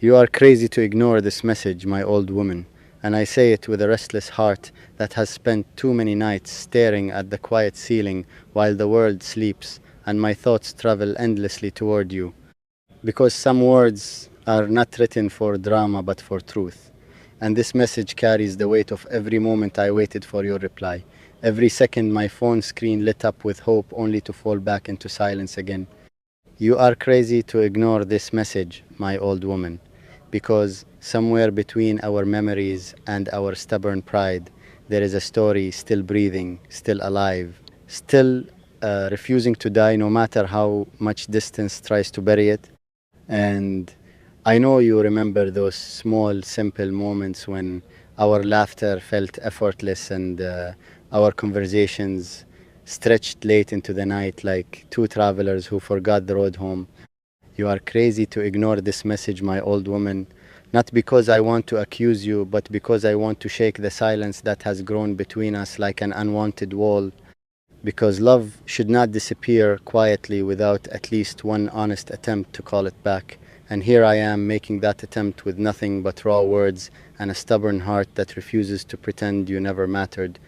You are crazy to ignore this message, my old woman, and I say it with a restless heart that has spent too many nights staring at the quiet ceiling while the world sleeps and my thoughts travel endlessly toward you. Because some words are not written for drama but for truth. And this message carries the weight of every moment I waited for your reply. Every second my phone screen lit up with hope only to fall back into silence again. You are crazy to ignore this message, my old woman, because somewhere between our memories and our stubborn pride, there is a story still breathing, still alive, still refusing to die no matter how much distance tries to bury it. And I know you remember those small, simple moments when our laughter felt effortless and our conversations stretched late into the night like two travelers who forgot the road home. You are crazy to ignore this message, my old woman, not because I want to accuse you, but because I want to shake the silence that has grown between us like an unwanted wall. Because love should not disappear quietly without at least one honest attempt to call it back. And here I am making that attempt with nothing but raw words and a stubborn heart that refuses to pretend you never mattered.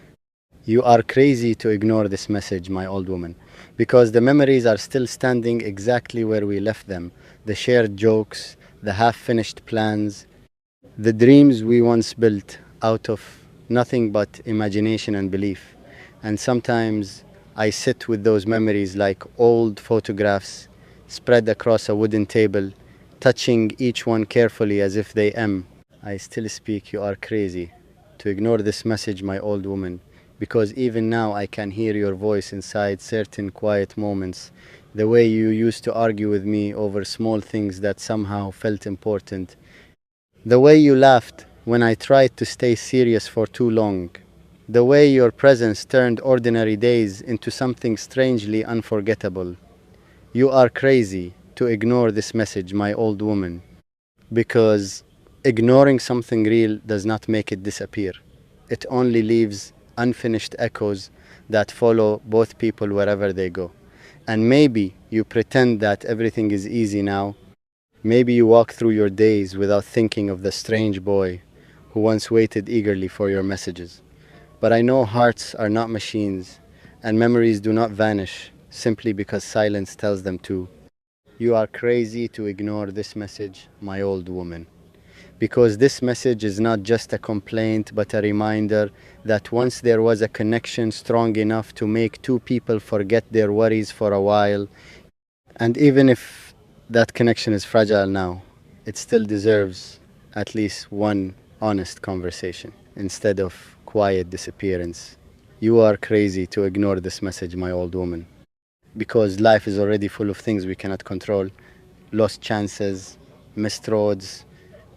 You are crazy to ignore this message, my old woman, because the memories are still standing exactly where we left them. The shared jokes, the half finished plans, the dreams we once built out of nothing but imagination and belief. And sometimes I sit with those memories like old photographs spread across a wooden table, touching each one carefully as if they am. I still speak, you are crazy to ignore this message, my old woman, because even now I can hear your voice inside certain quiet moments, the way you used to argue with me over small things that somehow felt important, the way you laughed when I tried to stay serious for too long, the way your presence turned ordinary days into something strangely unforgettable. You are crazy to ignore this message, my old woman, because ignoring something real does not make it disappear. It only leaves unfinished echoes that follow both people wherever they go. And maybe you pretend that everything is easy now. Maybe you walk through your days without thinking of the strange boy who once waited eagerly for your messages. But I know hearts are not machines, and memories do not vanish simply because silence tells them to. You are crazy to ignore this message, my old woman, because this message is not just a complaint but a reminder that once there was a connection strong enough to make two people forget their worries for a while, and even if that connection is fragile now, it still deserves at least one honest conversation instead of quiet disappearance. You are crazy to ignore this message, my old woman, because life is already full of things we cannot control: lost chances, missed roads,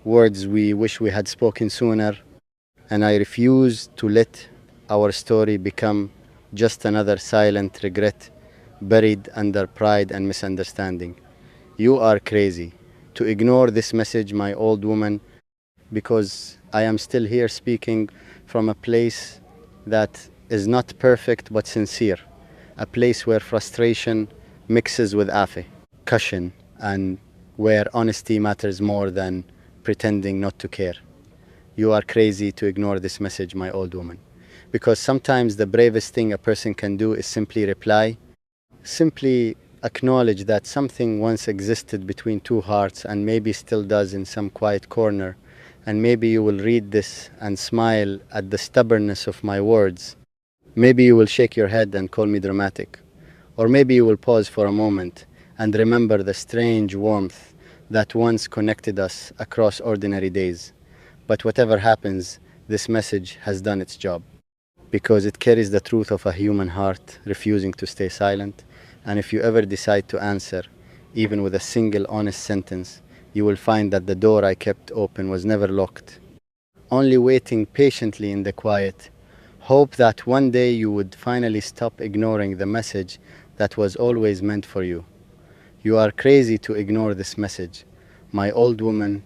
words we wish we had spoken sooner. And I refuse to let our story become just another silent regret buried under pride and misunderstanding. You are crazy to ignore this message, my old woman, because I am still here speaking from a place that is not perfect but sincere, a place where frustration mixes with caution, and where honesty matters more than pretending not to care. You are crazy to ignore this message, my old woman, because sometimes the bravest thing a person can do is simply reply, simply acknowledge that something once existed between two hearts and maybe still does in some quiet corner. And maybe you will read this and smile at the stubbornness of my words. Maybe you will shake your head and call me dramatic. Or maybe you will pause for a moment and remember the strange warmth that once connected us across ordinary days. But whatever happens, this message has done its job, because it carries the truth of a human heart refusing to stay silent. And if you ever decide to answer, even with a single honest sentence, you will find that the door I kept open was never locked, only waiting patiently in the quiet. Hope that one day you would finally stop ignoring the message that was always meant for you. You are crazy to ignore this message, my old woman,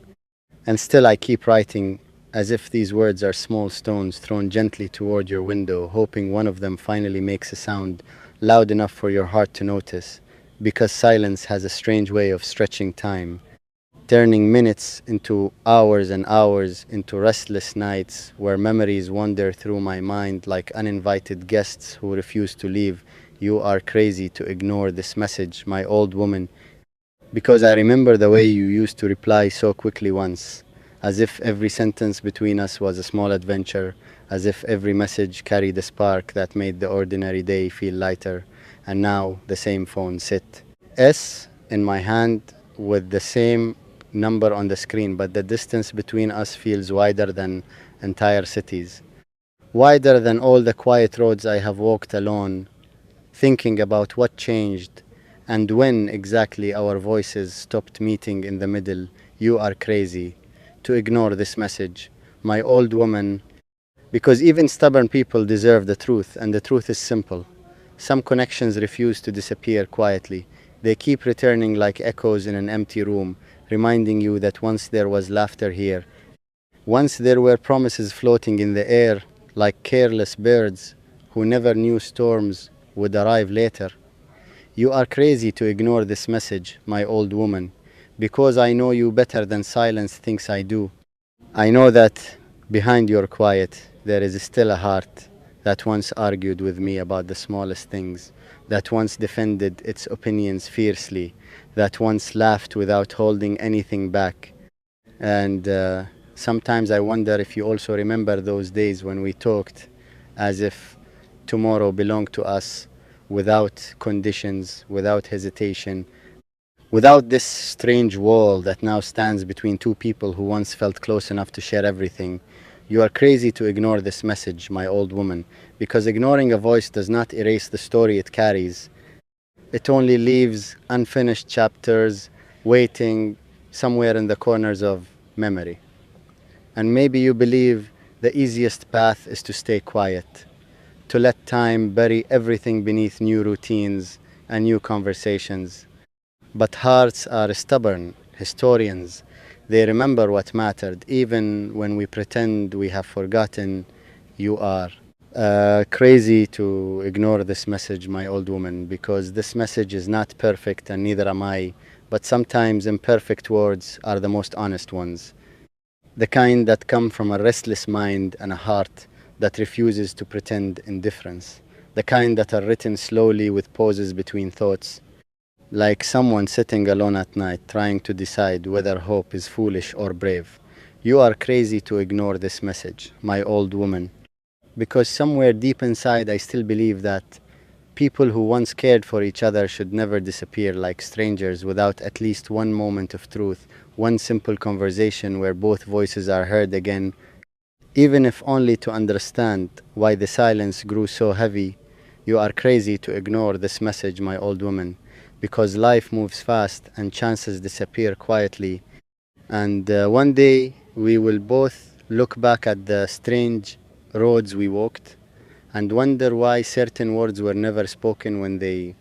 and still I keep writing as if these words are small stones thrown gently toward your window, hoping one of them finally makes a sound loud enough for your heart to notice, because silence has a strange way of stretching time. turning minutes into hours and hours into restless nights where memories wander through my mind like uninvited guests who refuse to leave. You are crazy to ignore this message, my old woman, because I remember the way you used to reply so quickly once, as if every sentence between us was a small adventure, as if every message carried a spark that made the ordinary day feel lighter. And now the same phone sit S in my hand with the same number on the screen, but the distance between us feels wider than entire cities, wider than all the quiet roads I have walked alone, thinking about what changed and when exactly our voices stopped meeting in the middle. You are crazy to ignore this message, my old woman, because even stubborn people deserve the truth, and the truth is simple. Some connections refuse to disappear quietly. They keep returning like echoes in an empty room, reminding you that once there was laughter here, once there were promises floating in the air like careless birds who never knew storms would arrive later. You are crazy to ignore this message, my old woman, because I know you better than silence thinks I do. I know that behind your quiet there is still a heart that once argued with me about the smallest things, that once defended its opinions fiercely, that once laughed without holding anything back. And sometimes I wonder if you also remember those days when we talked as if tomorrow belonged to us, without conditions, without hesitation, without this strange wall that now stands between two people who once felt close enough to share everything. You are crazy to ignore this message, my old woman, because ignoring a voice does not erase the story it carries. It only leaves unfinished chapters waiting somewhere in the corners of memory. And maybe you believe the easiest path is to stay quiet, to let time bury everything beneath new routines and new conversations. But hearts are stubborn historians. They remember what mattered, even when we pretend we have forgotten. You are crazy to ignore this message, my old woman, because this message is not perfect and neither am I. But sometimes imperfect words are the most honest ones, the kind that come from a restless mind and a heart that refuses to pretend indifference, the kind that are written slowly with pauses between thoughts, like someone sitting alone at night trying to decide whether hope is foolish or brave. You are crazy to ignore this message, my old woman, because somewhere deep inside I still believe that people who once cared for each other should never disappear like strangers without at least one moment of truth, one simple conversation where both voices are heard again, even if only to understand why the silence grew so heavy. You are crazy to ignore this message, my old woman, because life moves fast and chances disappear quietly. And one day we will both look back at the strange roads we walked and wonder why certain words were never spoken when they